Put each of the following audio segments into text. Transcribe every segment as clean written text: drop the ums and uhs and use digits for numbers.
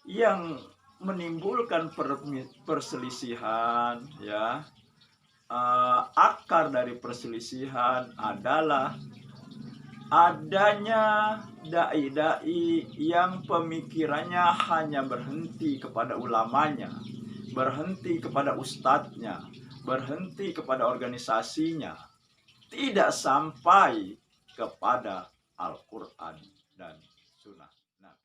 yang menimbulkan perselisihan, ya. Akar dari perselisihan adalah adanya dai-dai yang pemikirannya hanya berhenti kepada ulamanya, berhenti kepada ustadznya, berhenti kepada organisasinya, tidak sampai kepada Al-Quran dan Sunnah. Nah,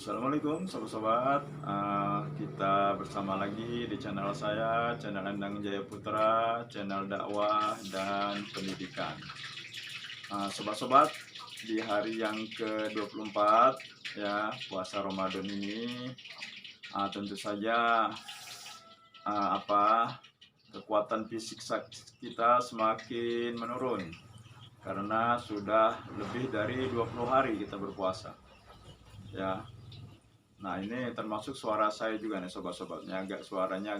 Assalamualaikum sobat-sobat. Kita bersama lagi di channel saya, channel Endang Jaya Putra, channel dakwah dan pendidikan. Sobat-sobat, di hari yang ke-24 ya puasa Ramadan ini, tentu saja kekuatan fisik kita semakin menurun karena sudah lebih dari 20 hari kita berpuasa ya. Nah, ini termasuk suara saya juga nih sobat-sobatnya, suaranya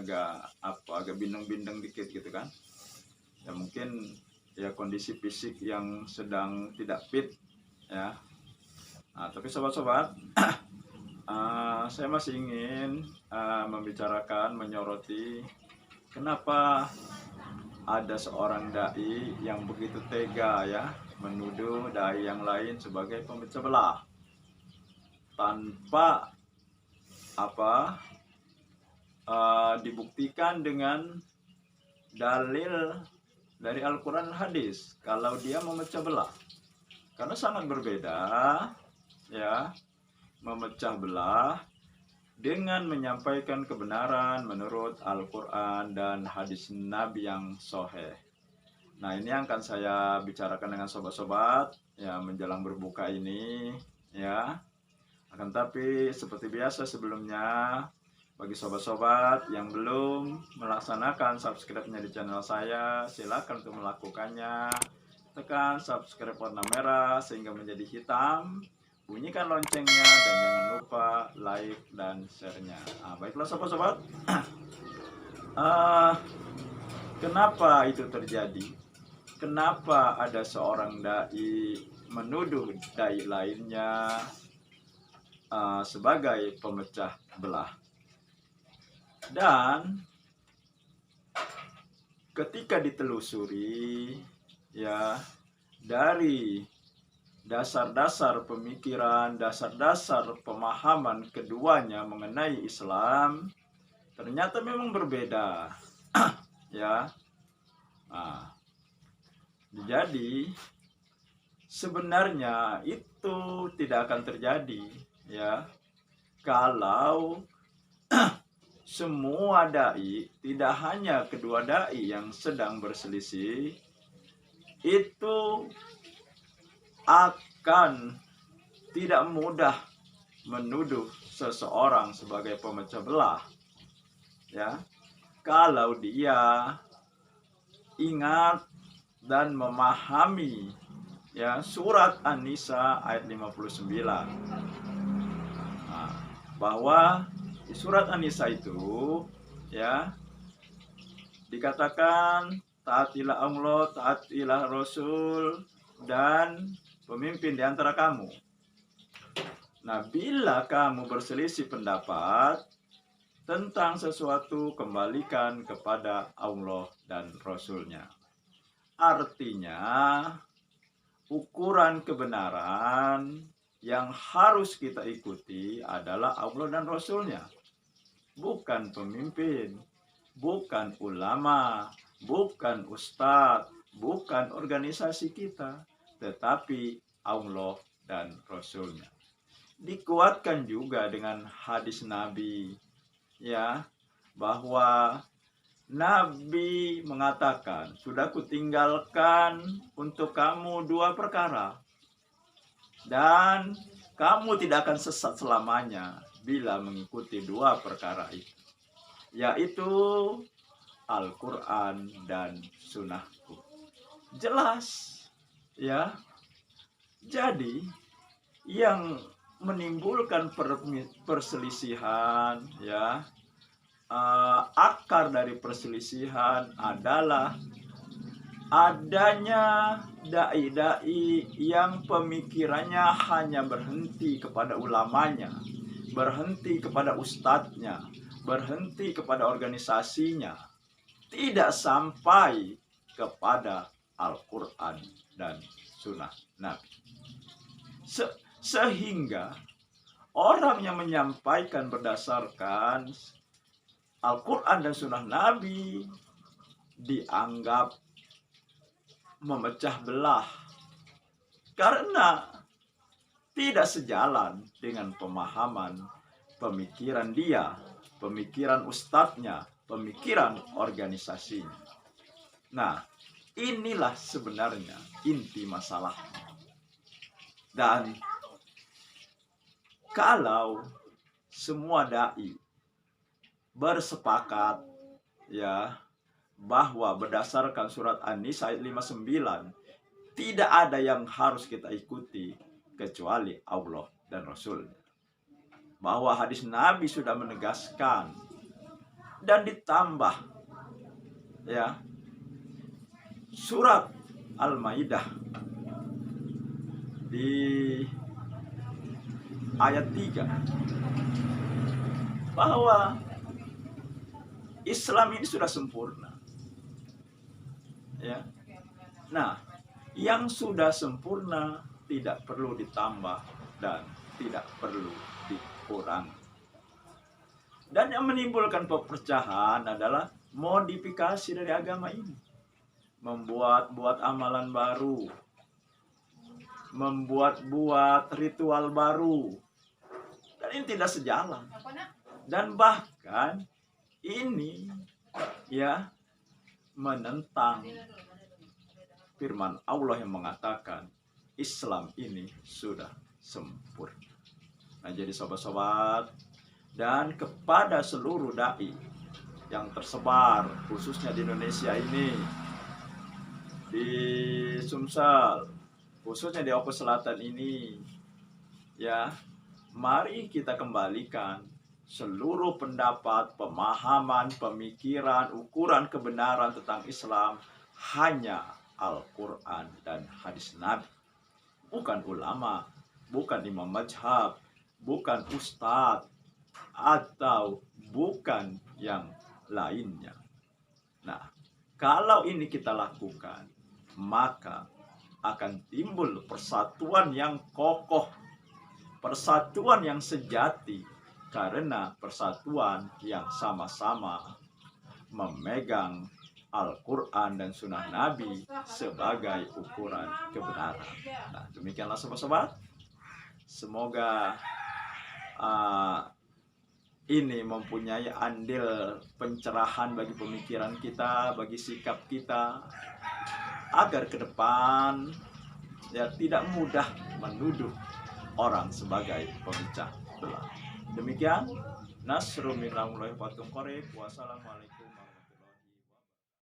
agak bindeng-bindeng dikit gitu kan. Ya mungkin ya kondisi fisik yang sedang tidak fit ya. Nah, tapi sobat-sobat, saya masih ingin membicarakan, menyoroti kenapa ada seorang dai yang begitu tega ya menuduh dai yang lain sebagai pemecah belah tanpa dibuktikan dengan dalil dari Al-Quran dan hadis kalau dia memecah belah. Karena sangat berbeda ya memecah belah dengan menyampaikan kebenaran menurut Al-Quran dan hadis Nabi yang sahih. Nah, ini yang akan saya bicarakan dengan sobat-sobat ya menjelang berbuka ini ya. Akan tapi seperti biasa sebelumnya, bagi sobat-sobat yang belum melaksanakan subscribe-nya di channel saya, silakan untuk melakukannya. Tekan subscribe warna merah sehingga menjadi hitam, bunyikan loncengnya dan jangan lupa like dan share-nya. Baiklah sobat-sobat, kenapa itu terjadi? Kenapa ada seorang dai menuduh dai lainnya sebagai pemecah belah? Dan ketika ditelusuri ya dari dasar-dasar pemikiran, dasar-dasar pemahaman keduanya mengenai Islam, ternyata memang berbeda ya. Jadi sebenarnya itu tidak akan terjadi ya kalau semua dai, tidak hanya kedua dai yang sedang berselisih, itu akan tidak mudah menuduh seseorang sebagai pemecah belah ya kalau dia ingat dan memahami ya surat An-Nisa ayat 59 bahwa di surat An-Nisa itu ya dikatakan taatilah Allah, taatilah Rasul dan pemimpin di antara kamu. Nah, bila kamu berselisih pendapat tentang sesuatu, kembalikan kepada Allah dan Rasulnya. Artinya ukuran kebenaran yang harus kita ikuti adalah Allah dan Rasulnya, bukan pemimpin, bukan ulama, bukan ustadz, bukan organisasi kita, tetapi Allah dan Rasulnya. Dikuatkan juga dengan hadis Nabi ya bahwa Nabi mengatakan, sudah kutinggalkan untuk kamu dua perkara dan kamu tidak akan sesat selamanya bila mengikuti dua perkara itu, yaitu Al-Quran dan Sunnahku. Jelas ya. Jadi yang menimbulkan perselisihan ya akar dari perselisihan adalah adanya dai-dai yang pemikirannya hanya berhenti kepada ulamanya, berhenti kepada ustadznya, berhenti kepada organisasinya, tidak sampai kepada Al-Quran dan Sunnah Nabi. Sehingga orang yang menyampaikan berdasarkan Al-Quran dan Sunnah Nabi dianggap memecah belah karena tidak sejalan dengan pemahaman pemikiran dia, pemikiran ustadznya, pemikiran organisasinya. Nah, inilah sebenarnya inti masalahnya. Dan kalau semua dai bersepakat ya bahwa berdasarkan surat An-Nisa ayat 59 tidak ada yang harus kita ikuti kecuali Allah dan Rasul. Bahwa hadis Nabi sudah menegaskan dan ditambah ya surat Al-Maidah di ayat 3 bahwa Islam ini sudah sempurna. Ya. Nah, yang sudah sempurna tidak perlu ditambah dan tidak perlu dikurangi. Dan yang menimbulkan perpecahan adalah modifikasi dari agama ini. Membuat amalan baru, membuat ritual baru. Dan ini tidak sejalan. Dan bahkan ini ya menentang firman Allah yang mengatakan Islam ini sudah sempurna. Nah, jadi sobat-sobat dan kepada seluruh dai yang tersebar khususnya di Indonesia ini, di Sumsel, khususnya di Opo Selatan ini, ya, mari kita kembalikan seluruh pendapat, pemahaman, pemikiran, ukuran kebenaran tentang Islam hanya Al-Quran dan hadis Nabi. Bukan ulama, bukan imam mazhab, bukan ustadz, atau bukan yang lainnya. Nah, kalau ini kita lakukan, maka akan timbul persatuan yang kokoh, persatuan yang sejati, karena persatuan yang sama-sama memegang Al-Quran dan Sunnah Nabi sebagai ukuran kebenaran. Nah, demikianlah sobat-sobat. Semoga ini mempunyai andil pencerahan bagi pemikiran kita, bagi sikap kita, agar ke depan ya tidak mudah menuduh orang sebagai pemecah belah. Demikian, nasrul minallahi wa barakatuh. Wassalamualaikum.